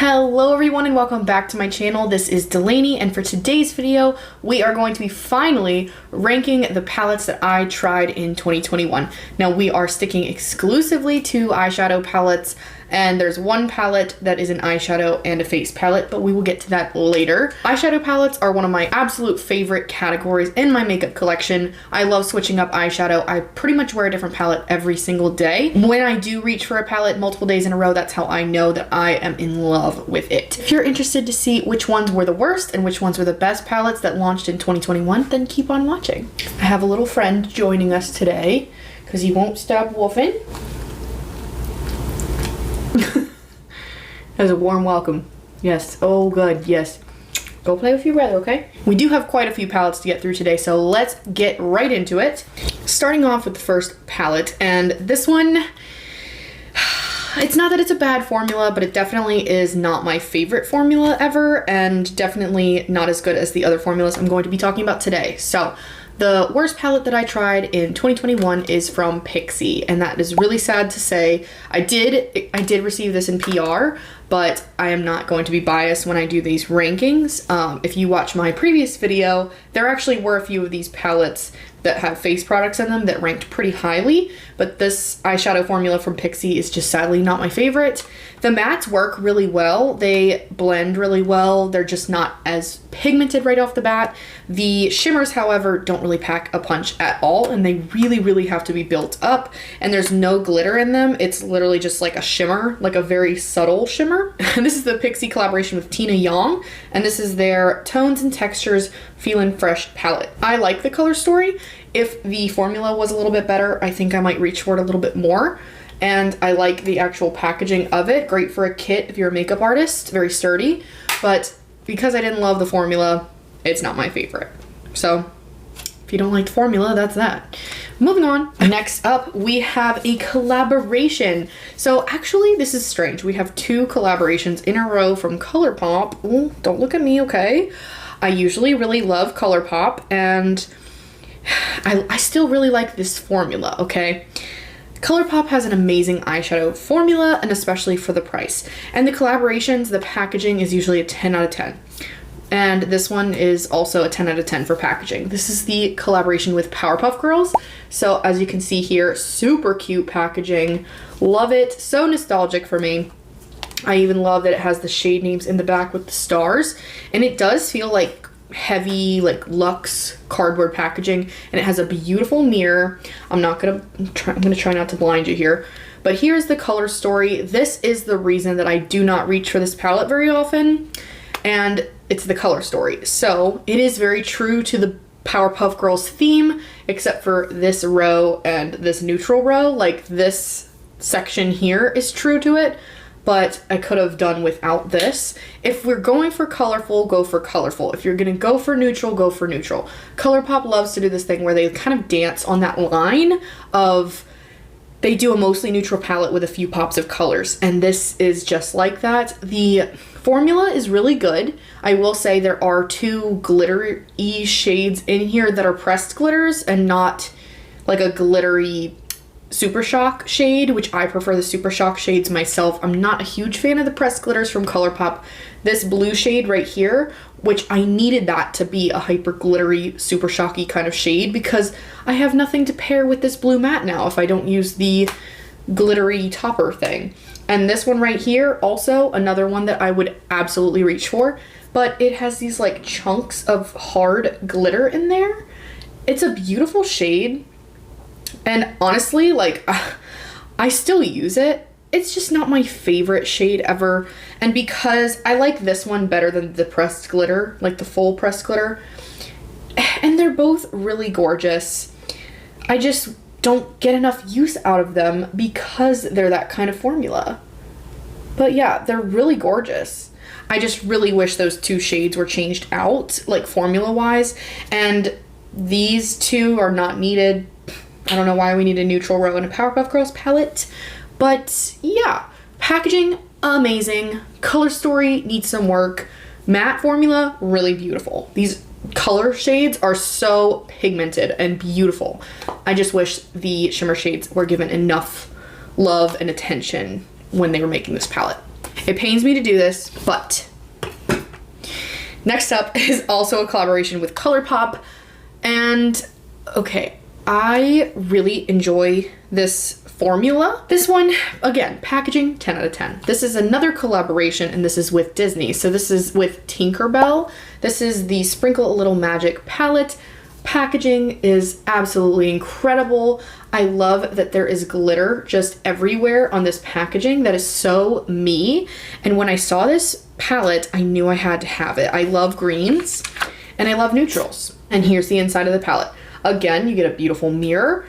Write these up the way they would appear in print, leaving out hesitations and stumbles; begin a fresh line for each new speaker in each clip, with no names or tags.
Hello everyone and welcome back to my channel. This is Delaney, and for today's video we are going to be finally ranking the palettes that I tried in 2021. Now we are sticking exclusively to eyeshadow palettes, and there's one palette that is an eyeshadow and a face palette, but we will get to that later. Eyeshadow palettes are one of my absolute favorite categories in my makeup collection. I love switching up eyeshadow. I pretty much wear a different palette every single day. When I do reach for a palette multiple days in a row, that's how I know that I am in love with it. If you're interested to see which ones were the worst and which ones were the best palettes that launched in 2021, then keep on watching. I have a little friend joining us today because he won't stop woofing. That was a warm welcome. Yes. Oh, good. Yes. Go play with your brother, okay? We do have quite a few palettes to get through today, so let's get right into it. Starting off with the first palette, and this one, it's not that it's a bad formula, but it definitely is not my favorite formula ever, and definitely not as good as the other formulas I'm going to be talking about today. So the worst palette that I tried in 2021 is from Pixi, and that is really sad to say. I did receive this in PR, but I am not going to be biased when I do these rankings. If you watch my previous video, there actually were a few of these palettes that have face products in them that ranked pretty highly, but this eyeshadow formula from Pixi is just sadly not my favorite. The mattes work really well. They blend really well. They're just not as pigmented right off the bat. The shimmers, however, don't really pack a punch at all, and they really have to be built up, and there's no glitter in them. It's literally just like a shimmer, like a very subtle shimmer. This is the Pixi collaboration with Tina Yang, and this is their Tones and Textures Feelin' Fresh palette. I like the color story. If the formula was a little bit better, I think I might reach for it a little bit more. And I like the actual packaging of it. Great for a kit if you're a makeup artist, very sturdy. But because I didn't love the formula, it's not my favorite. So if you don't like the formula, that's that. Moving on. Next up, we have a collaboration. So actually, this is strange. We have two collaborations in a row from Colourpop. Ooh, don't look at me, okay? I usually really love Colourpop, and I still really like this formula, okay? Colourpop has an amazing eyeshadow formula, and especially for the price. And the collaborations, the packaging is usually a 10 out of 10. And this one is also a 10 out of 10 for packaging. This is the collaboration with Powerpuff Girls. So as you can see here, super cute packaging. Love it. So nostalgic for me. I even love that it has the shade names in the back with the stars. And it does feel like heavy, like luxe cardboard packaging, and it has a beautiful mirror. I'm gonna try not to blind you here, but here's the color story. This is the reason that I do not reach for this palette very often, and it's the color story. So it is very true to the Powerpuff Girls theme, except for this row and this neutral row. Like, this section here is true to it, but I could have done without this. If we're going for colorful, go for colorful. If you're gonna go for neutral, go for neutral. Colourpop loves to do this thing where they kind of dance on that line of, they do a mostly neutral palette with a few pops of colors, and this is just like that. The formula is really good. I will say there are two glittery shades in here that are pressed glitters and not like a glittery Super Shock shade, which I prefer the Super Shock shades myself. I'm not a huge fan of the pressed glitters from Colourpop. This blue shade right here, which I needed that to be a hyper glittery, super shocky kind of shade, because I have nothing to pair with this blue matte now if I don't use the glittery topper thing. And this one right here, also another one that I would absolutely reach for, but it has these like chunks of hard glitter in there. It's a beautiful shade. And honestly, like, I still use it. It's just not my favorite shade ever. And because I like this one better than the pressed glitter, like the full pressed glitter, and they're both really gorgeous, I just don't get enough use out of them because they're that kind of formula. But yeah, they're really gorgeous. I just really wish those two shades were changed out, like formula-wise, and these two are not needed. I don't know why we need a neutral row in a Powerpuff Girls palette, but yeah, packaging, amazing. Color story needs some work. Matte formula, really beautiful. These color shades are so pigmented and beautiful. I just wish the shimmer shades were given enough love and attention when they were making this palette. It pains me to do this, but next up is also a collaboration with Colourpop. And okay, I really enjoy this formula. This one, again, packaging, 10 out of 10. This is another collaboration, and this is with Disney. So this is with Tinkerbell. This is the Sprinkle a Little Magic palette. Packaging is absolutely incredible. I love that there is glitter just everywhere on this packaging. That is so me. And when I saw this palette, I knew I had to have it. I love greens and I love neutrals. And here's the inside of the palette. Again, you get a beautiful mirror.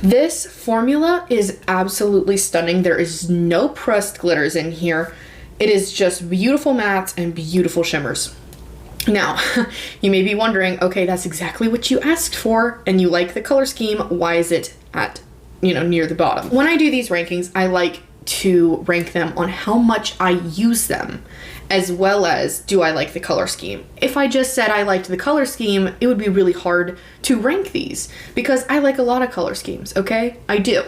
This formula is absolutely stunning. There is no pressed glitters in here. It is just beautiful mattes and beautiful shimmers. Now, you may be wondering, okay, that's exactly what you asked for and you like the color scheme. Why is it at, near the bottom? When I do these rankings, I like to rank them on how much I use them, as well as do I like the color scheme. If I just said I liked the color scheme, it would be really hard to rank these because I like a lot of color schemes, okay? I do.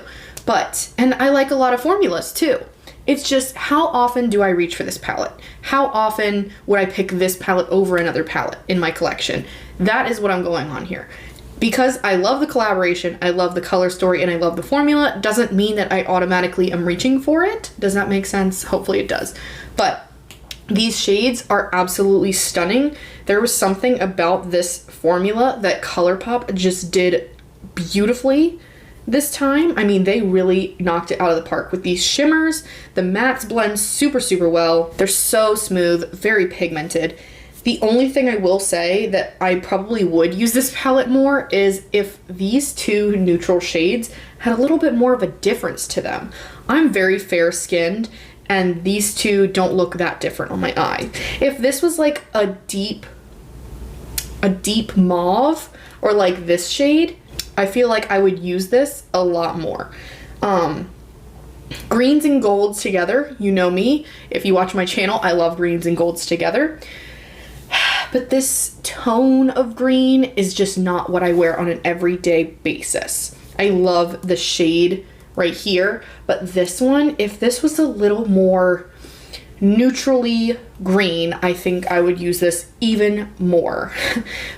And I like a lot of formulas too. It's just how often do I reach for this palette? How often would I pick this palette over another palette in my collection? That is what I'm going on here. Because I love the collaboration, I love the color story, and I love the formula, doesn't mean that I automatically am reaching for it. Does that make sense? Hopefully it does. But these shades are absolutely stunning. There was something about this formula that Colourpop just did beautifully this time. I mean, they really knocked it out of the park with these shimmers. The mattes blend super, super well. They're so smooth, very pigmented. The only thing I will say that I probably would use this palette more is if these two neutral shades had a little bit more of a difference to them. I'm very fair skinned and these two don't look that different on my eye. If this was like a deep mauve or like this shade, I feel like I would use this a lot more. Greens and golds together, you know me. If you watch my channel, I love greens and golds together. But this tone of green is just not what I wear on an everyday basis. I love the shade right here, but this one, if this was a little more neutrally green, I think I would use this even more.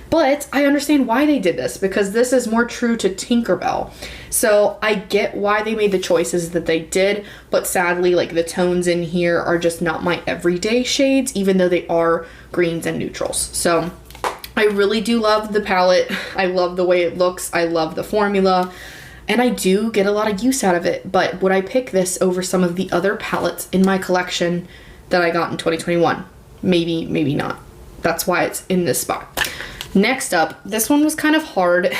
But I understand why they did this because this is more true to Tinkerbell. So I get why they made the choices that they did, but sadly, like the tones in here are just not my everyday shades, even though they are greens and neutrals. So I really do love the palette. I love the way it looks. I love the formula. And I do get a lot of use out of it, but would I pick this over some of the other palettes in my collection that I got in 2021? Maybe, maybe not. That's why it's in this spot. Next up, this one was kind of hard.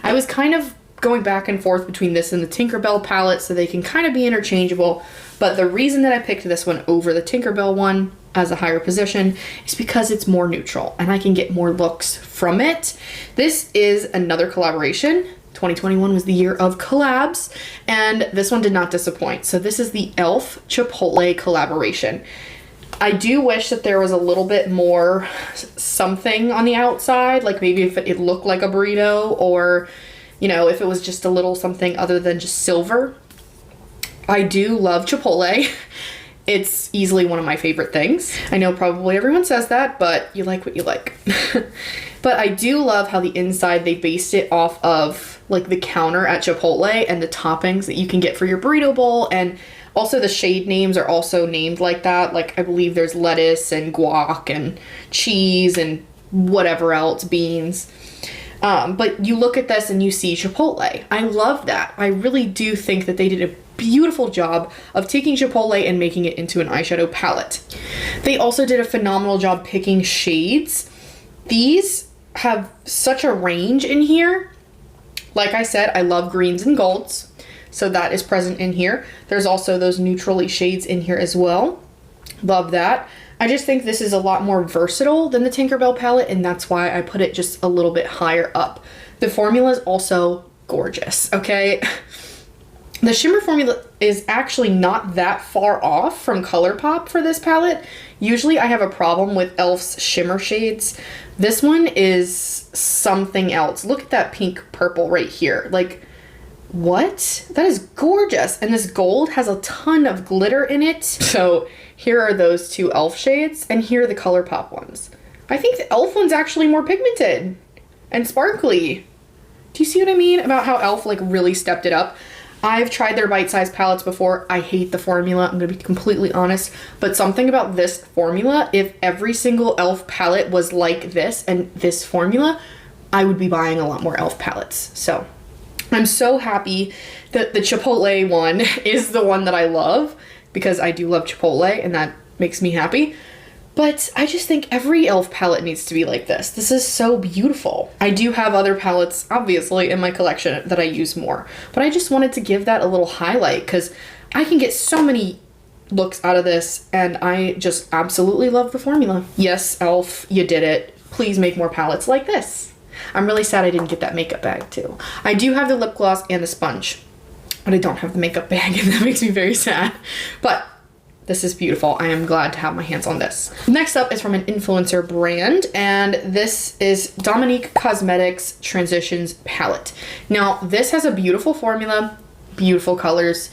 I was kind of going back and forth between this and the Tinkerbell palette, so they can kind of be interchangeable. But the reason that I picked this one over the Tinkerbell one as a higher position is because it's more neutral and I can get more looks from it. This is another collaboration. 2021 was the year of collabs, and this one did not disappoint. So this is the e.l.f. Chipotle collaboration. I do wish that there was a little bit more something on the outside, like maybe if it looked like a burrito, or if it was just a little something other than just silver. I do love Chipotle. It's easily one of my favorite things. I know probably everyone says that, but you like what you like. But I do love how the inside, they based it off of like the counter at Chipotle and the toppings that you can get for your burrito bowl. And also the shade names are also named like that. Like I believe there's lettuce and guac and cheese and whatever else, beans. But you look at this and you see Chipotle. I love that. I really do think that they did a beautiful job of taking Chipotle and making it into an eyeshadow palette. They also did a phenomenal job picking shades. These have such a range in here. Like I said, I love greens and golds, so that is present in here. There's also those neutrally shades in here as well. Love that. I just think this is a lot more versatile than the Tinkerbell palette, and that's why I put it just a little bit higher up. The formula is also gorgeous, okay? The shimmer formula is actually not that far off from Colourpop for this palette. Usually I have a problem with e.l.f.'s shimmer shades. This one is something else. Look at that pink purple right here. Like, What? That is gorgeous. And this gold has a ton of glitter in it. So here are those two e.l.f. shades, and here are the Colourpop ones. I think the e.l.f. one's actually more pigmented and sparkly. Do you see what I mean about how e.l.f. like really stepped it up? I've tried their bite-sized palettes before. I hate the formula, I'm gonna be completely honest, but something about this formula, if every single e.l.f. palette was like this and this formula, I would be buying a lot more e.l.f. palettes. So I'm so happy that the Chipotle one is the one that I love, because I do love Chipotle and that makes me happy. But I just think every e.l.f. palette needs to be like this. This is so beautiful. I do have other palettes, obviously, in my collection that I use more, but I just wanted to give that a little highlight because I can get so many looks out of this, and I just absolutely love the formula. Yes, e.l.f., you did it. Please make more palettes like this. I'm really sad I didn't get that makeup bag too. I do have the lip gloss and the sponge, but I don't have the makeup bag, and that makes me very sad. But this is beautiful. I am glad to have my hands on this. Next up is from an influencer brand, and this is Dominique Cosmetics Transitions Palette. Now, this has a beautiful formula, beautiful colors.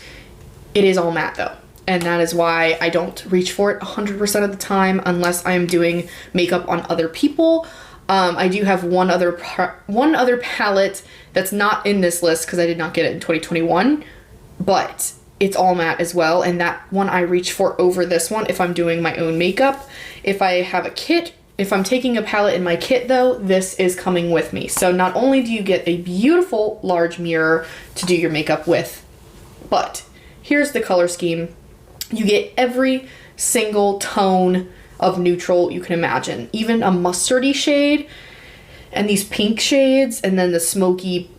It is all matte though, and that is why I don't reach for it 100% of the time unless I am doing makeup on other people. I do have one other palette that's not in this list because I did not get it in 2021, but it's all matte as well, and that one I reach for over this one if I'm doing my own makeup. If I have a kit, if I'm taking a palette in my kit though, this is coming with me. So not only do you get a beautiful large mirror to do your makeup with, but here's the color scheme. You get every single tone of neutral you can imagine, even a mustardy shade and these pink shades, and then the smoky,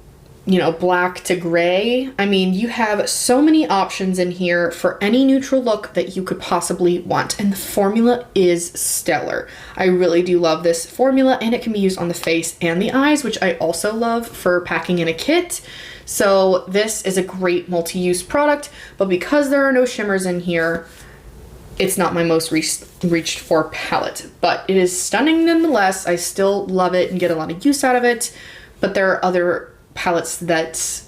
you know, black to gray. I mean, you have so many options in here for any neutral look that you could possibly want, and the formula is stellar. I really do love this formula, and it can be used on the face and the eyes, which I also love for packing in a kit. So this is a great multi-use product, but because there are no shimmers in here, it's not my most reached for palette, but it is stunning nonetheless. I still love it and get a lot of use out of it, but there are other palettes that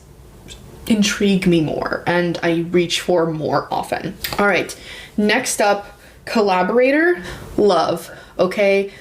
intrigue me more and I reach for more often. All right, next up, Collaborator. Love, okay?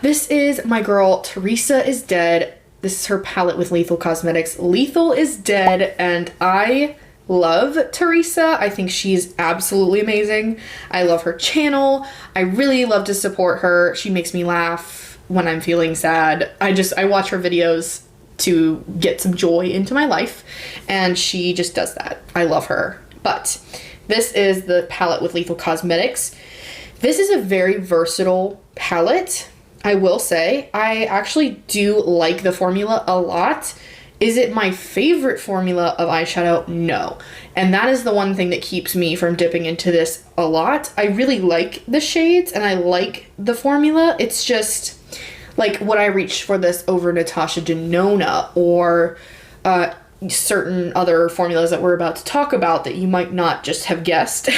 This is my girl, Teresa is Dead. This is her palette with Lethal Cosmetics. Lethal is Dead, and I love Teresa. I think she's absolutely amazing. I love her channel. I really love to support her. She makes me laugh when I'm feeling sad. I watch her videos to get some joy into my life, and she just does that. I love her. But this is the palette with Lethal Cosmetics. This is a very versatile palette, I will say. I actually do like the formula a lot. Is it my favorite formula of eyeshadow? No. And that is the one thing that keeps me from dipping into this a lot. I really like the shades and I like the formula. It's just like, would I reach for this over Natasha Denona or certain other formulas that we're about to talk about that you might not just have guessed?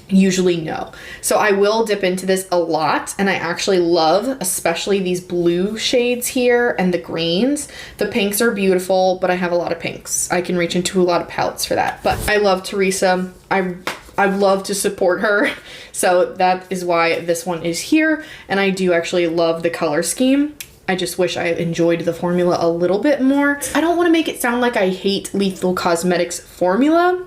Usually no. So I will dip into this a lot, and I actually love especially these blue shades here and the greens. The pinks are beautiful, but I have a lot of pinks. I can reach into a lot of palettes for that. But I love Teresa. I love to support her. So that is why this one is here, and I do actually love the color scheme. I just wish I enjoyed the formula a little bit more. I don't want to make it sound like I hate Lethal Cosmetics formula.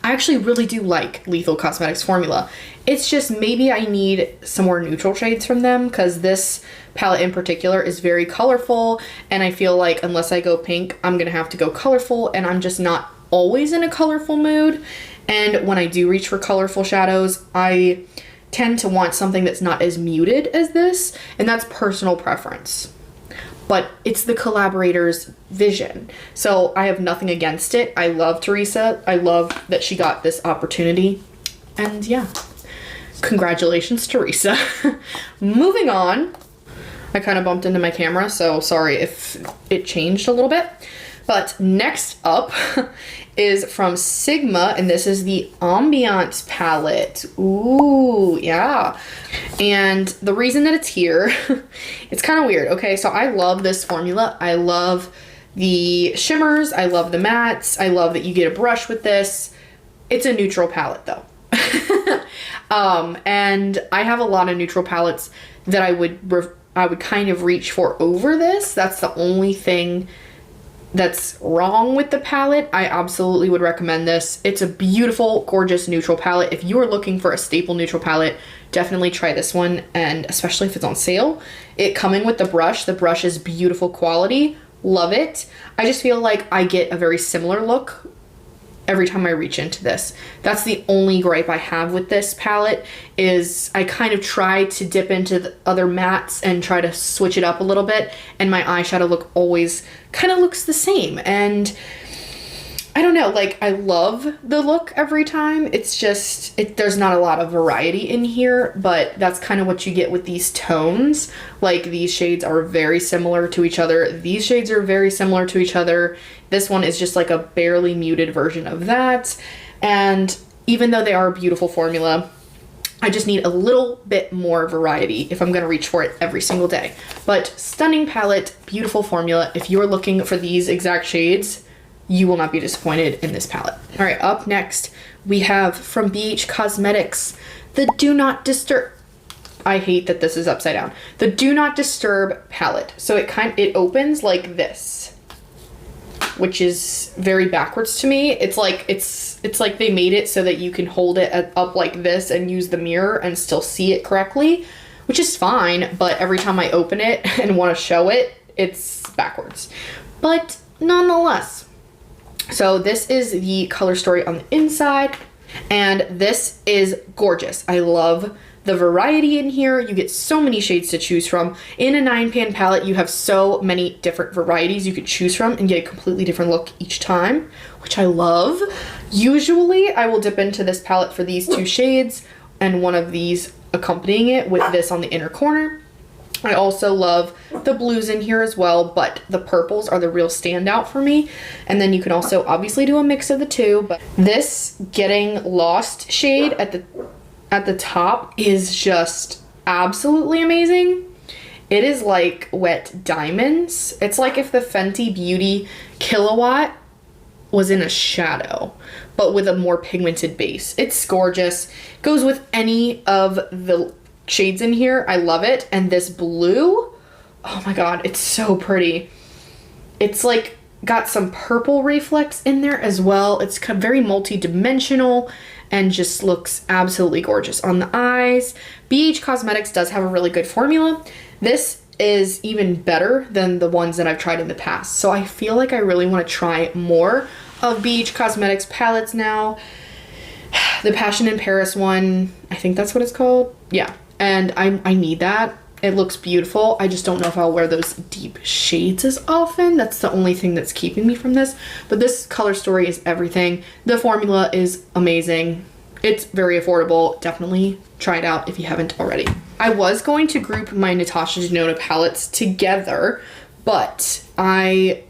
I actually really do like Lethal Cosmetics formula. It's just maybe I need some more neutral shades from them, because this palette in particular is very colorful, and I feel like unless I go pink, I'm gonna have to go colorful, and I'm just not always in a colorful mood. And when I do reach for colorful shadows, I tend to want something that's not as muted as this, and that's personal preference. But it's the collaborator's vision. So I have nothing against it. I love Teresa. I love that she got this opportunity. And yeah, congratulations, Teresa. Moving on. I kind of bumped into my camera, so sorry if it changed a little bit. But next up is from Sigma, and this is the Ambiance palette. Ooh, yeah. And the reason that it's here, it's kind of weird. Okay, so I love this formula. I love the shimmers. I love the mattes. I love that you get a brush with this. It's a neutral palette though. And I have a lot of neutral palettes that I would kind of reach for over this. That's the only thing that's wrong with the palette. I absolutely would recommend this. It's a beautiful, gorgeous neutral palette. If you are looking for a staple neutral palette, definitely try this one, and especially if it's on sale. It coming with the brush is beautiful quality. Love it. I just feel like I get a very similar look every time I reach into this. That's the only gripe I have with this palette, is I kind of try to dip into the other mattes and try to switch it up a little bit, and my eyeshadow look always kind of looks the same. And I don't know, like, I love the look every time. It's just, there's not a lot of variety in here, but that's kind of what you get with these tones. Like, these shades are very similar to each other. These shades are very similar to each other. This one is just like a barely muted version of that. And even though they are a beautiful formula, I just need a little bit more variety if I'm gonna reach for it every single day. But stunning palette, beautiful formula. If you're looking for these exact shades, you will not be disappointed in this palette. All right, up next, we have from BH Cosmetics, the Do Not Disturb. I hate that this is upside down. The Do Not Disturb palette. So it opens like this, which is very backwards to me. It's like they made it so that you can hold it up like this and use the mirror and still see it correctly, which is fine, but every time I open it and want to show it, it's backwards. But nonetheless, so this is the color story on the inside, and this is gorgeous. I love the variety in here. You get so many shades to choose from. In a 9-pan palette, you have so many different varieties you could choose from and get a completely different look each time, which I love. Usually, I will dip into this palette for these 2 shades and one of these accompanying it with this on the inner corner. I also love the blues in here as well, but the purples are the real standout for me. And then you can also obviously do a mix of the two, but this Getting Lost shade at the top is just absolutely amazing. It is like wet diamonds. It's like if the Fenty Beauty Kilowatt was in a shadow, but with a more pigmented base. It's gorgeous. Goes with any of the shades in here. I love it. And this blue, oh my god, it's so pretty. It's like got some purple reflex in there as well. It's very multi-dimensional and just looks absolutely gorgeous on the eyes. BH Cosmetics does have a really good formula. This is even better than the ones that I've tried in the past, so I feel like I really want to try more of BH Cosmetics palettes now. The Passion in Paris one, I think that's what it's called. Yeah. And I need that. It looks beautiful. I just don't know if I'll wear those deep shades as often. That's the only thing that's keeping me from this. But this color story is everything. The formula is amazing. It's very affordable. Definitely try it out if you haven't already. I was going to group my Natasha Denona palettes together, but I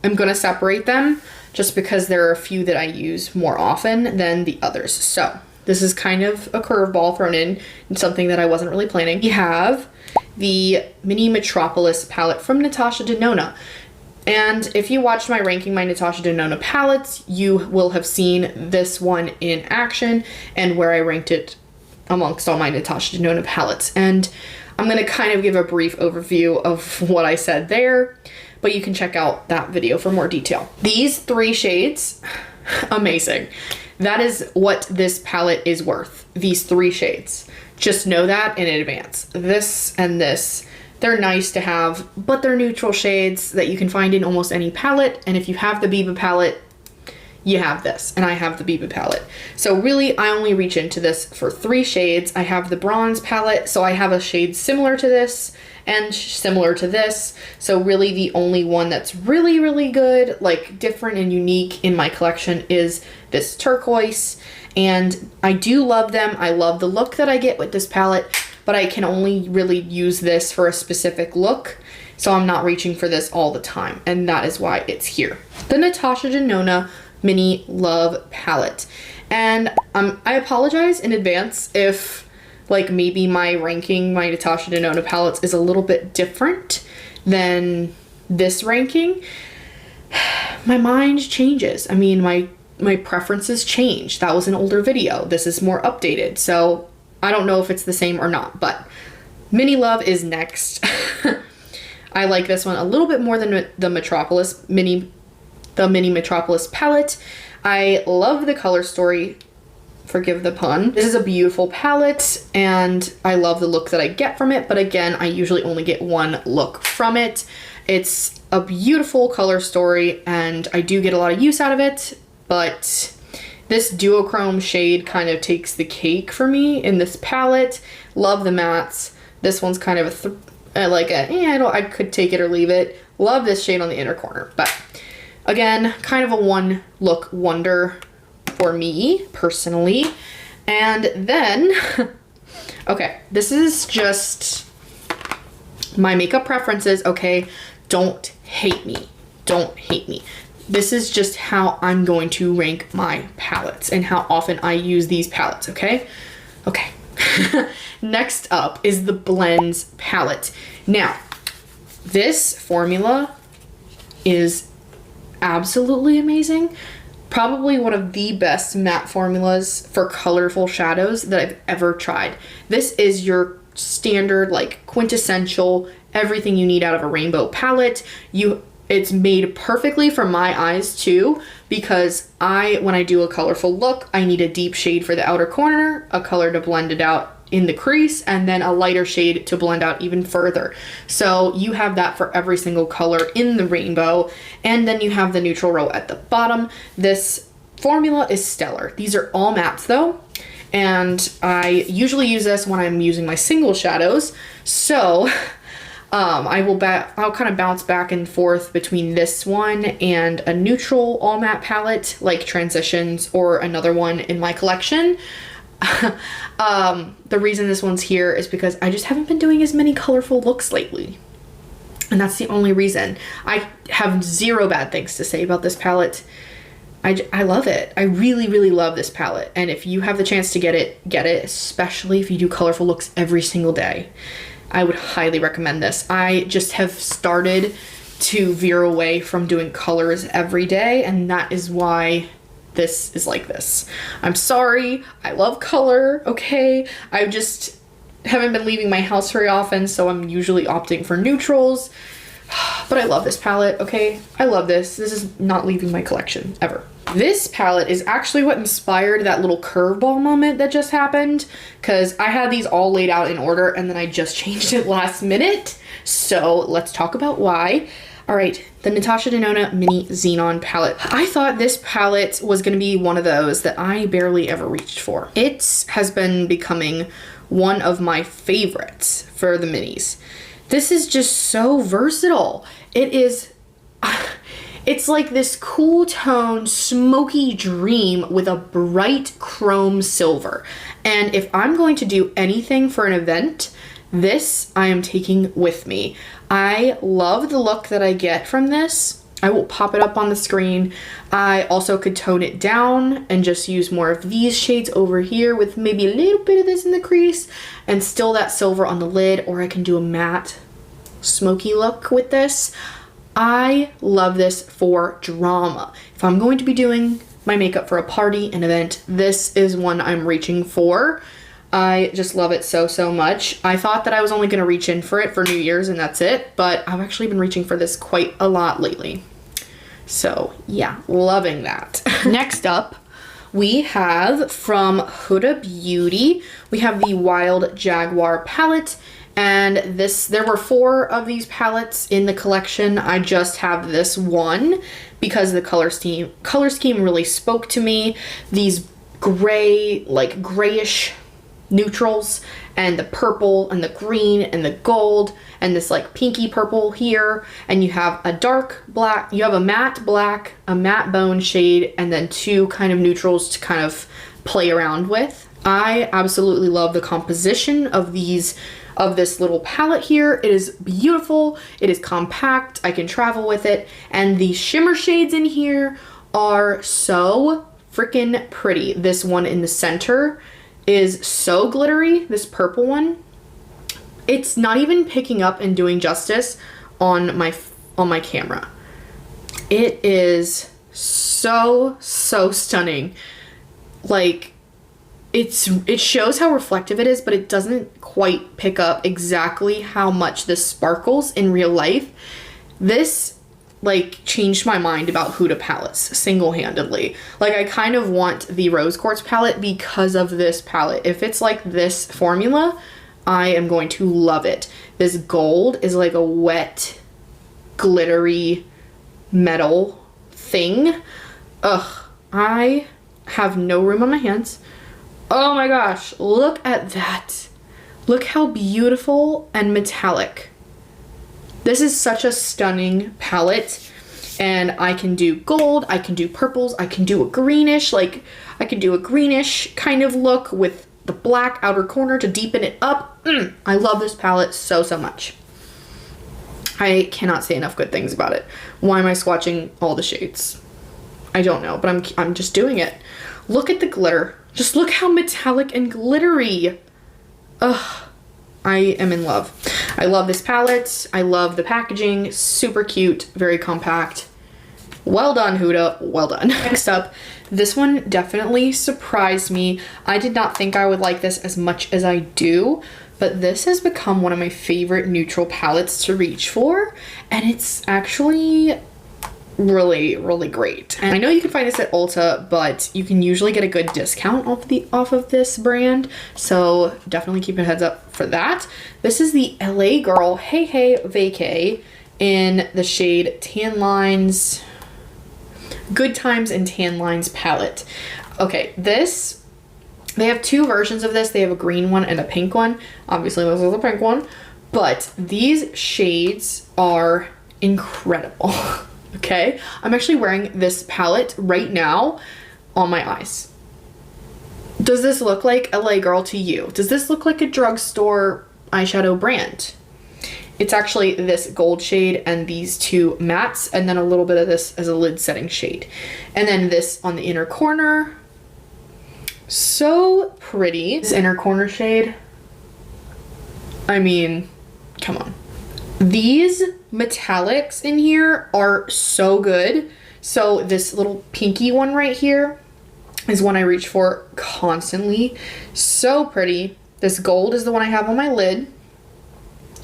am going to separate them just because there are a few that I use more often than the others. So this is kind of a curveball thrown in and something that I wasn't really planning. We have the Mini Metropolis palette from Natasha Denona. And if you watched my ranking my Natasha Denona palettes, you will have seen this one in action and where I ranked it amongst all my Natasha Denona palettes. And I'm going to kind of give a brief overview of what I said there, but you can check out that video for more detail. These 3 shades, amazing. That is what this palette is worth, these 3 shades. Just know that in advance. This and this, they're nice to have, but they're neutral shades that you can find in almost any palette. And if you have the Biba palette, you have this, and I have the Biba palette. So really, I only reach into this for 3 shades. I have the bronze palette, so I have a shade similar to this and similar to this. So really the only one that's really, really good, like different and unique in my collection is this turquoise. And I do love them. I love the look that I get with this palette, but I can only really use this for a specific look. So I'm not reaching for this all the time, and that is why it's here. The Natasha Denona Mini Love palette. And I apologize in advance if like maybe my ranking my Natasha Denona palettes is a little bit different than this ranking. my mind changes. I mean, my preferences change. That was an older video. This is more updated. So I don't know if it's the same or not, but Mini Love is next. I like this one a little bit more than the Mini Metropolis palette. I love the color story. Forgive the pun. This is a beautiful palette and I love the look that I get from it, but again, I usually only get one look from it. It's a beautiful color story and I do get a lot of use out of it, but this duochrome shade kind of takes the cake for me in this palette. Love the mattes. This one's kind of I could take it or leave it. Love this shade on the inner corner, but again, kind of a one look wonder for me personally. And then, okay, this is just my makeup preferences, okay? Don't hate me. Don't hate me. This is just how I'm going to rank my palettes and how often I use these palettes, okay? Okay. Next up is the Blends palette. Now, this formula is absolutely amazing. Probably one of the best matte formulas for colorful shadows that I've ever tried. This is your standard, like quintessential, everything you need out of a rainbow palette. It's made perfectly for my eyes too, because when I do a colorful look, I need a deep shade for the outer corner, a color to blend it out in the crease, and then a lighter shade to blend out even further. So you have that for every single color in the rainbow, and then you have the neutral row at the bottom. This formula is stellar. These are all mattes though, and I usually use this when I'm using my single shadows. So I'll kind of bounce back and forth between this one and a neutral all matte palette like Transitions or another one in my collection. The reason this one's here is because I just haven't been doing as many colorful looks lately. And that's the only reason. I have zero bad things to say about this palette. I love it. I really, really love this palette. And if you have the chance to get it, especially if you do colorful looks every single day. I would highly recommend this. I just have started to veer away from doing colors every day, and that is why this is like this. I'm sorry, I love color, okay? I just haven't been leaving my house very often, so I'm usually opting for neutrals. But I love this palette, okay? I love this. This is not leaving my collection, ever. This palette is actually what inspired that little curveball moment that just happened, because I had these all laid out in order and then I just changed it last minute. So let's talk about why. All right, the Natasha Denona Mini Xenon palette. I thought this palette was gonna be one of those that I barely ever reached for. It has been becoming one of my favorites for the minis. This is just so versatile. It is, it's like this cool tone, smoky dream with a bright chrome silver. And if I'm going to do anything for an event, this I am taking with me. I love the look that I get from this. I will pop it up on the screen. I also could tone it down and just use more of these shades over here with maybe a little bit of this in the crease and still that silver on the lid, or I can do a matte smoky look with this. I love this for drama. If I'm going to be doing my makeup for a party, an event, this is one I'm reaching for. I just love it so, so much. I thought that I was only going to reach in for it for New Year's and that's it, but I've actually been reaching for this quite a lot lately. So yeah, loving that. Next up, we have from Huda Beauty, we have the Wild Jaguar palette. And there were 4 of these palettes in the collection. I just have this one because the color scheme really spoke to me. These gray, like grayish neutrals, and the purple and the green and the gold and this like pinky purple here, and you have a dark black, you have a matte black, a matte bone shade, and then 2 kind of neutrals to kind of play around with. I absolutely love the composition of this little palette here. It is beautiful, it is compact, I can travel with it, and the shimmer shades in here are so freaking pretty. This one in the center is so glittery, this purple one. It's not even picking up and doing justice on my camera. It is so stunning. Like, it shows how reflective it is, but it doesn't quite pick up exactly how much this sparkles in real life. This like changed my mind about Huda palettes single-handedly. Like, I kind of want the rose quartz palette because of this palette. If it's like this formula, I am going to love it. This gold is like a wet, glittery metal thing. Ugh, I have no room on my hands. Oh my gosh, look at that. Look how beautiful and metallic. This is such a stunning palette, and I can do gold, I can do purples, I can do a greenish, like I can do a greenish kind of look with the black outer corner to deepen it up. I love this palette so much. I cannot say enough good things about it. Why am I swatching all the shades? I don't know, but I'm just doing it. Look at the glitter. Just look how metallic and glittery. Ugh, I am in love. I love this palette. I love the packaging. Super cute, very compact. Well done, Huda, well done. Next up, this one definitely surprised me. I did not think I would like this as much as I do, but this has become one of my favorite neutral palettes to reach for, and it's actually really great. And I know you can find this at Ulta, but you can usually get a good discount off of this brand, so definitely keep a heads up for that. This is the LA Girl Hey Hey Vacay in the shade Tan Lines, Good Times and Tan Lines palette. Okay, they have two versions of this. They have a green one and a pink one. Obviously this is a pink one, but these shades are incredible. Okay, I'm actually wearing this palette right now on my eyes. Does this look like LA Girl to you? Does this look like a drugstore eyeshadow brand? It's actually this gold shade and these two mattes, and then a little bit of this as a lid setting shade. And then this on the inner corner. So pretty. This inner corner shade, I mean, come on. These metallics in here are so good. So this little pinky one right here is one I reach for constantly. So pretty. This gold is the one I have on my lid.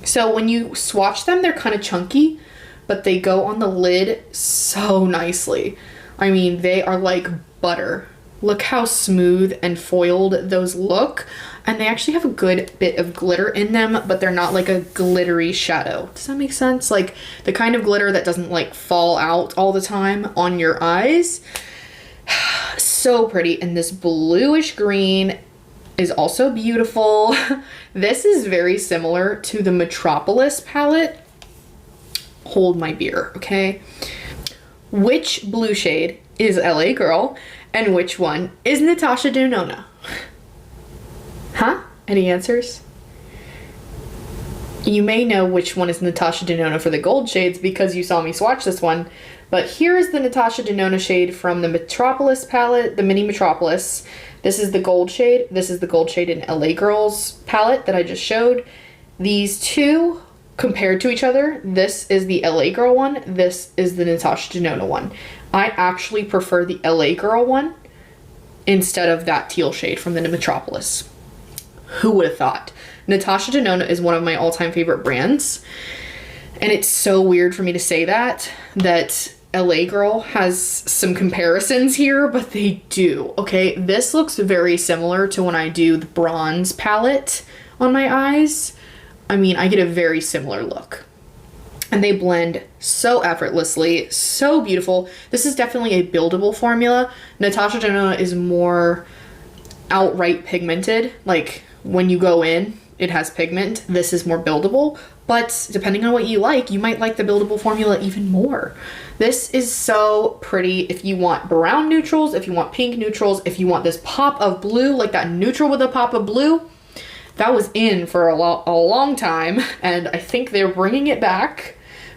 So when you swatch them, they're kind of chunky, but they go on the lid so nicely. I mean, they are like butter. Look how smooth and foiled those look. And they actually have a good bit of glitter in them, but they're not like a glittery shadow. Does that make sense? Like the kind of glitter that doesn't like fall out all the time on your eyes. So pretty. And this bluish green is also beautiful. This is very similar to the Metropolis palette. Hold my beer, okay? Which blue shade is LA Girl and which one is Natasha Denona? Huh? Any answers? You may know which one is Natasha Denona for the gold shades because you saw me swatch this one, but here is the Natasha Denona shade from the Metropolis palette, the Mini Metropolis. This is the gold shade. This is the gold shade in LA Girl's palette that I just showed. These two compared to each other, this is the LA Girl one, this is the Natasha Denona one. I actually prefer the LA Girl one instead of that teal shade from the Metropolis. Who would have thought? Natasha Denona is one of my all-time favorite brands, and it's so weird for me to say that LA Girl has some comparisons here, but they do. Okay, this looks very similar to when I do the bronze palette on my eyes. I mean, I get a very similar look. And they blend so effortlessly, so beautiful. This is definitely a buildable formula. Natasha Denona is more outright pigmented. Like when you go in, it has pigment. This is more buildable, but depending on what you like, you might like the buildable formula even more. This is so pretty if you want brown neutrals, if you want pink neutrals, if you want this pop of blue, like that neutral with a pop of blue. That was in for a long time, and I think they're bringing it back.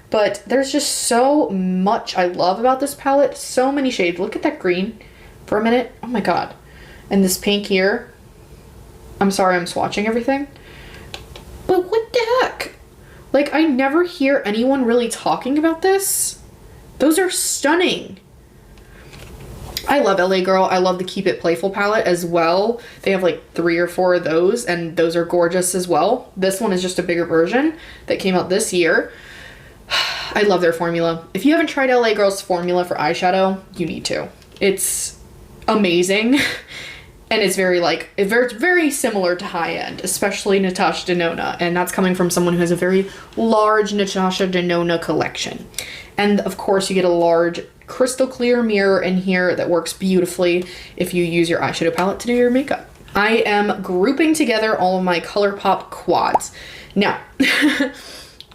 But there's just so much I love about this palette. So many shades. Look at that green for a minute. Oh my god. And this pink here. I'm sorry I'm swatching everything. But what the heck? Like, I never hear anyone really talking about this. Those are stunning. I love LA Girl. I love the Keep It Playful palette as well. They have like 3 or 4 of those, and those are gorgeous as well. This one is just a bigger version that came out this year. I love their formula. If you haven't tried LA Girl's formula for eyeshadow, you need to. It's amazing. And it's very like, it's very similar to high end, especially Natasha Denona. And that's coming from someone who has a very large Natasha Denona collection. And of course you get a large crystal clear mirror in here that works beautifully if you use your eyeshadow palette to do your makeup. I am grouping together all of my Colourpop quads. Now,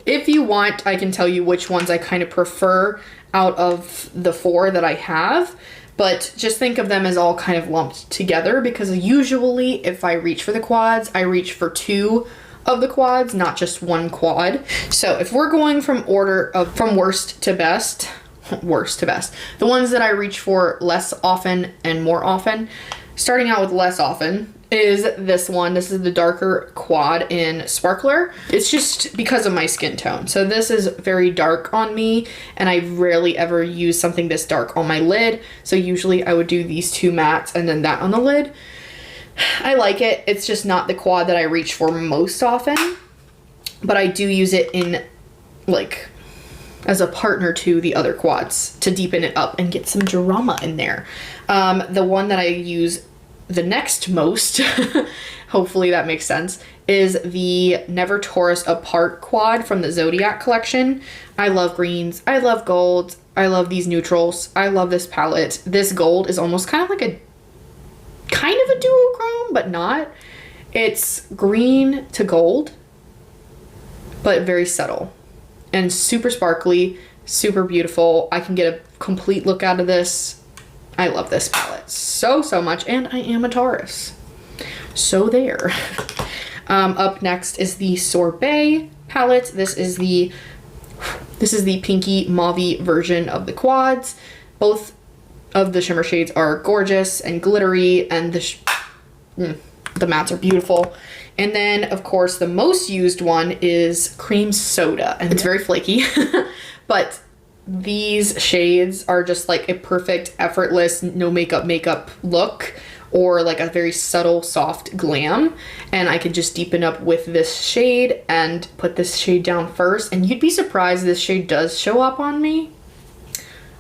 if you want, I can tell you which ones I kind of prefer out of the 4 that I have, but just think of them as all kind of lumped together, because usually if I reach for the quads, I reach for 2 of the quads, not just 1 quad. So if we're going from worst to best, the ones that I reach for less often and more often, starting out with less often, is this one. This is the darker quad in Sparkler. It's just because of my skin tone. So this is very dark on me, and I rarely ever use something this dark on my lid. So usually I would do these 2 mattes and then that on the lid. I like it. It's just not the quad that I reach for most often, but I do use it in like as a partner to the other quads to deepen it up and get some drama in there. The one that I use the next most, hopefully that makes sense, is the Never Tore Us Apart quad from the Zodiac collection. I love greens. I love golds. I love these neutrals. I love this palette. This gold is almost kind of like a duochrome, but not. It's green to gold, but very subtle and super sparkly, super beautiful. I can get a complete look out of this. I love this palette so much, and I am a Taurus, so there. Up next is the Sorbet palette. This is the pinky mauvey version of the quads. Both of the shimmer shades are gorgeous and glittery, and the mattes are beautiful. And then of course the most used one is Cream Soda, and it's very flaky, but these shades are just like a perfect effortless no makeup look, or like a very subtle soft glam. And I could just deepen up with this shade and put this shade down first, and you'd be surprised this shade does show up on me,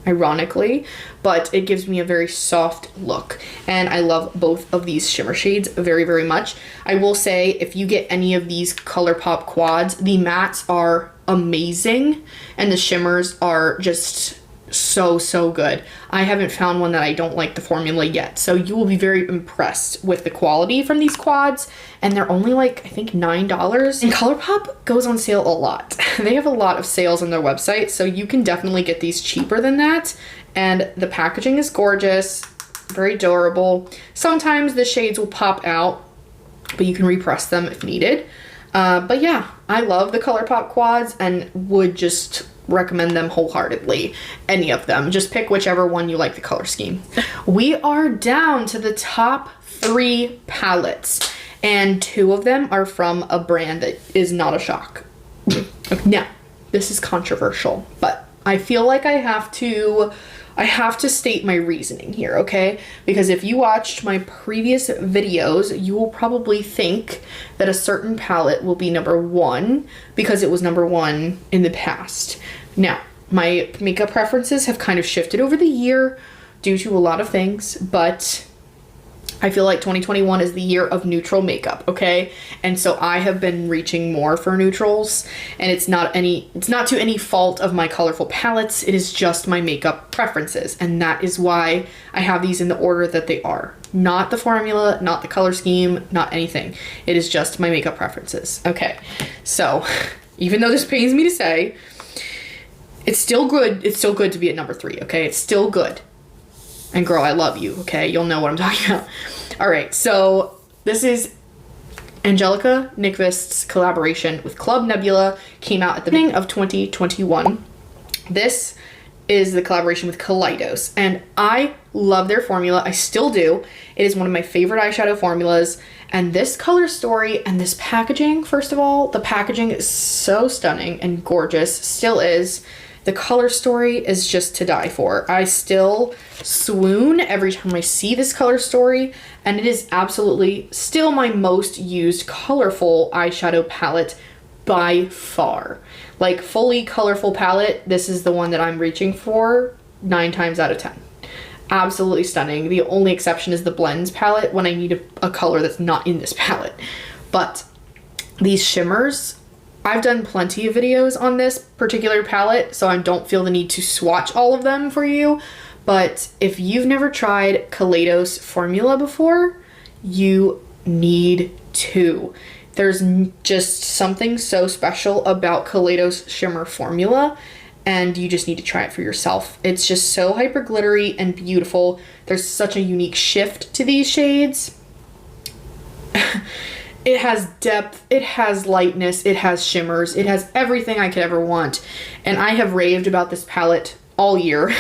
ironically, but it gives me a very soft look. And I love both of these shimmer shades very much. I will say, if you get any of these Colourpop quads, the mattes are amazing and the shimmers are just so good. I haven't found one that I don't like the formula yet, so you will be very impressed with the quality from these quads. And they're only like, I think, $9, and Colourpop goes on sale a lot. They have a lot of sales on their website, so you can definitely get these cheaper than that. And the packaging is gorgeous, very durable. Sometimes the shades will pop out, but you can repress them if needed. But yeah, I love the Colourpop quads and would just recommend them wholeheartedly. Any of them. Just pick whichever one you like the color scheme. We are down to the top 3 palettes, and 2 of them are from a brand that is not a shock. Now, this is controversial, but I feel like I have to state my reasoning here, okay? Because if you watched my previous videos, you will probably think that a certain palette will be number 1 because it was number 1 in the past. Now, my makeup preferences have kind of shifted over the year due to a lot of things, but I feel like 2021 is the year of neutral makeup, okay? And so I have been reaching more for neutrals, and it's not to any fault of my colorful palettes, it is just my makeup preferences, and that is why I have these in the order that they are. Not the formula, not the color scheme, not anything. It is just my makeup preferences. Okay, so even though this pains me to say, it's still good. It's still good to be at number 3, okay? It's still good. And girl, I love you, okay? You'll know what I'm talking about. All right, so this is Angelica Nyqvist's collaboration with Club Nebula. Came out at the beginning of 2021. This is the collaboration with Kaleidos, and I love their formula. I still do. It is one of my favorite eyeshadow formulas, and this color story and this packaging, first of all, the packaging is so stunning and gorgeous, still is. The color story is just to die for. I still swoon every time I see this color story, and it is absolutely still my most used colorful eyeshadow palette by far. Like, fully colorful palette, this is the one that I'm reaching for 9 times out of 10. Absolutely stunning. The only exception is the blends palette when I need a color that's not in this palette. But these shimmers, I've done plenty of videos on this particular palette, so I don't feel the need to swatch all of them for you. But if you've never tried Kaleidos formula before, you need to. There's just something so special about Kaleidos shimmer formula, and you just need to try it for yourself. It's just so hyper glittery and beautiful. There's such a unique shift to these shades. It has depth, it has lightness, it has shimmers, it has everything I could ever want. And I have raved about this palette all year.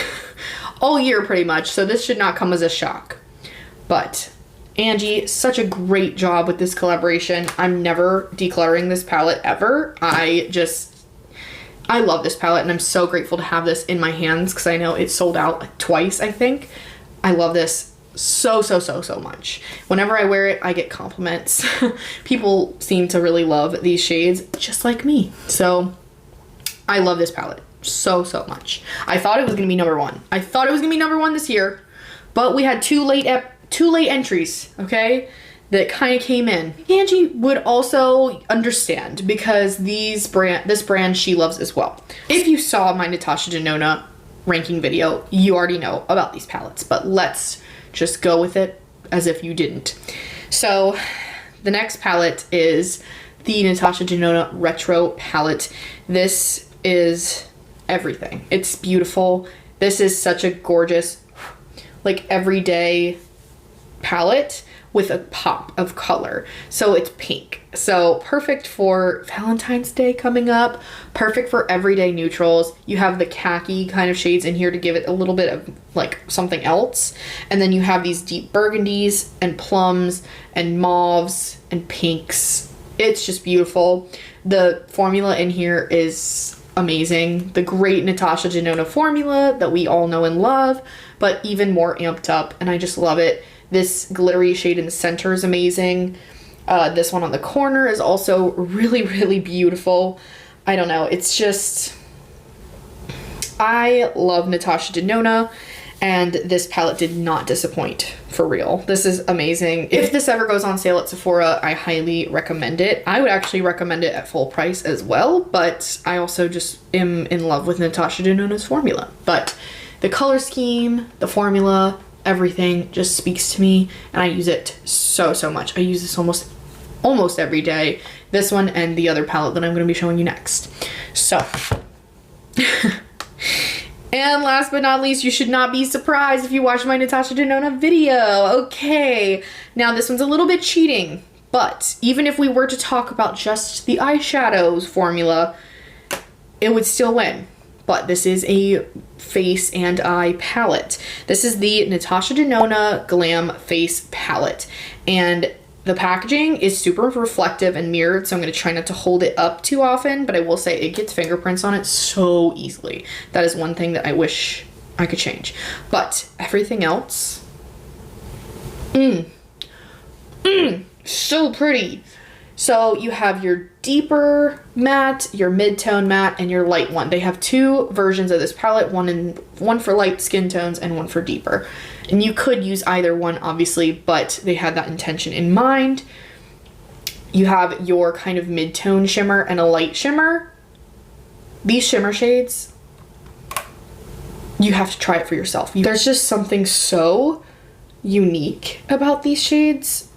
All year pretty much, so this should not come as a shock. But Angie, such a great job with this collaboration. I'm never decluttering this palette ever. I love this palette, and I'm so grateful to have this in my hands because I know it sold out like twice, I think. I love this so much. Whenever I wear it, I get compliments. People seem to really love these shades just like me. So I love this palette so much. I thought it was gonna be number one. I thought it was gonna be number one this year, but we had two late entries, okay, that kind of came in. Angie would also understand because this brand she loves as well. If you saw my Natasha Denona ranking video, you already know about these palettes, but let's just go with it as if you didn't. So the next palette is the Natasha Denona Retro palette. This is everything. It's beautiful. This is such a gorgeous, like, everyday palette with a pop of color. So it's pink. So perfect for Valentine's Day coming up. Perfect for everyday neutrals. You have the khaki kind of shades in here to give it a little bit of like something else. And then you have these deep burgundies and plums and mauves and pinks. It's just beautiful. The formula in here is amazing. The great Natasha Denona formula that we all know and love, but even more amped up, and I just love it. This glittery shade in the center is amazing. This one on the corner is also really beautiful. I don't know, it's just, I love Natasha Denona, and this palette did not disappoint, for real. This is amazing. If this ever goes on sale at Sephora, I highly recommend it. I would actually recommend it at full price as well, but I also just am in love with Natasha Denona's formula. But the color scheme, the formula, everything just speaks to me, and I use it so much. I use this almost every day. This one and the other palette that I'm going to be showing you next. So and last but not least, you should not be surprised if you watch my Natasha Denona video. Okay, now this one's a little bit cheating, but even if we were to talk about just the eyeshadows formula, it would still win. But this is a face and eye palette. This is the Natasha Denona Glam Face palette, and the packaging is super reflective and mirrored, so I'm going to try not to hold it up too often, but I will say it gets fingerprints on it so easily. That is one thing that I wish I could change. But everything else, so pretty. So you have your deeper matte, your mid-tone matte, and your light one. They have two versions of this palette, one for light skin tones and one for deeper. And you could use either one, obviously, but they had that intention in mind. You have your kind of mid-tone shimmer and a light shimmer. These shimmer shades, you have to try it for yourself. There's just something so unique about these shades.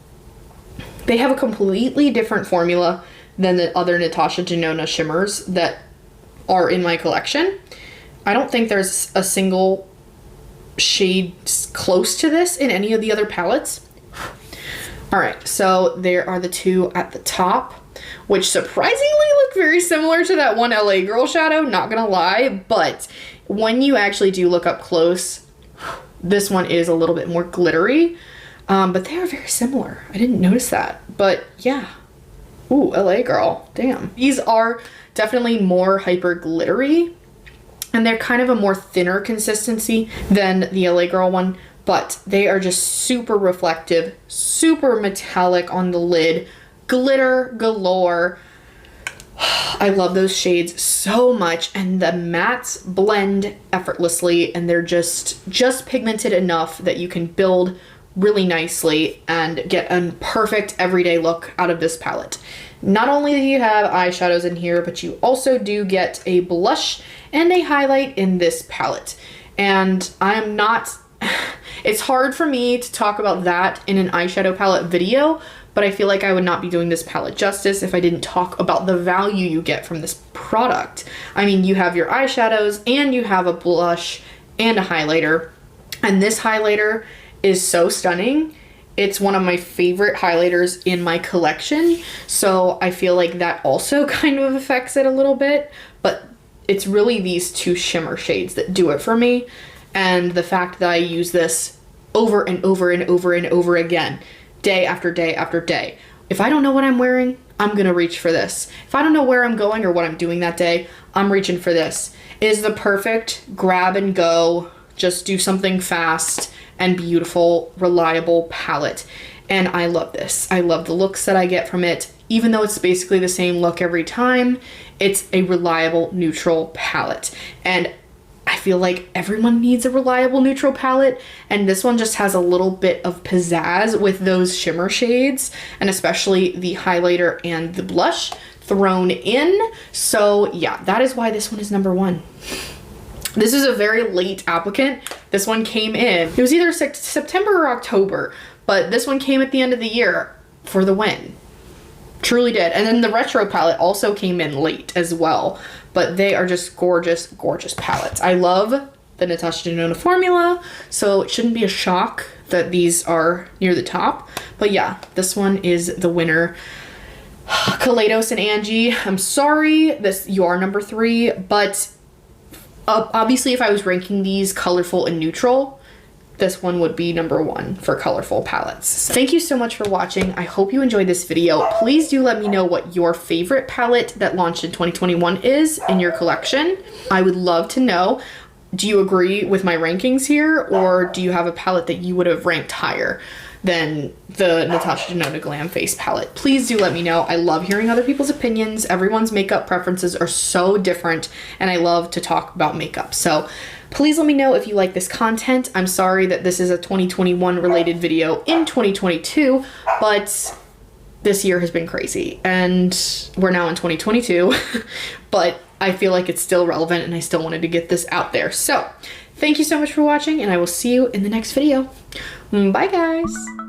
They have a completely different formula than the other Natasha Denona shimmers that are in my collection. I don't think there's a single shade close to this in any of the other palettes. All right, so there are the two at the top, which surprisingly look very similar to that one LA Girl shadow, not gonna lie, but when you actually do look up close, this one is a little bit more glittery. But they are very similar. I didn't notice that, but yeah. Ooh, LA Girl, damn. These are definitely more hyper glittery, and they're kind of a more thinner consistency than the LA Girl one, but they are just super reflective, super metallic on the lid, glitter galore. I love those shades so much, and the mattes blend effortlessly, and they're just pigmented enough that you can build really nicely and get a perfect everyday look out of this palette. Not only do you have eyeshadows in here, but you also do get a blush and a highlight in this palette. And I'm not, it's hard for me to talk about that in an eyeshadow palette video, but I feel like I would not be doing this palette justice if I didn't talk about the value you get from this product. I mean, you have your eyeshadows and you have a blush and a highlighter, and this highlighter is so stunning. It's one of my favorite highlighters in my collection, so I feel like that also kind of affects it a little bit, but it's really these two shimmer shades that do it for me, and the fact that I use this over and over and over and over again, day after day after day. If I don't know what I'm wearing, I'm gonna reach for this. If I don't know where I'm going or what I'm doing that day, I'm reaching for this. It is the perfect grab and go, just do something fast and beautiful, reliable palette. And I love this. I love the looks that I get from it. Even though it's basically the same look every time, it's a reliable neutral palette. And I feel like everyone needs a reliable neutral palette, and this one just has a little bit of pizzazz with those shimmer shades, and especially the highlighter and the blush thrown in. So yeah, that is why this one is number one. This is a very late applicant. This one came in, it was either September or October, but this one came at the end of the year for the win. Truly did. And then the Retro palette also came in late as well, but they are just gorgeous, gorgeous palettes. I love the Natasha Denona formula, so it shouldn't be a shock that these are near the top. But yeah, this one is the winner. Kaleidos and Angie, I'm sorry, you are number 3, but obviously if I was ranking these colorful and neutral, this one would be number 1 for colorful palettes. Thank you so much for watching. I hope you enjoyed this video. Please do let me know what your favorite palette that launched in 2021 is in your collection. I would love to know. Do you agree with my rankings here, or do you have a palette that you would have ranked higher than the Natasha Denona Glam Face palette? Please do let me know. I love hearing other people's opinions. Everyone's makeup preferences are so different, and I love to talk about makeup. So please let me know if you like this content. I'm sorry that this is a 2021 related video in 2022, but this year has been crazy, and we're now in 2022, but I feel like it's still relevant, and I still wanted to get this out there. So thank you so much for watching, and I will see you in the next video. Bye guys.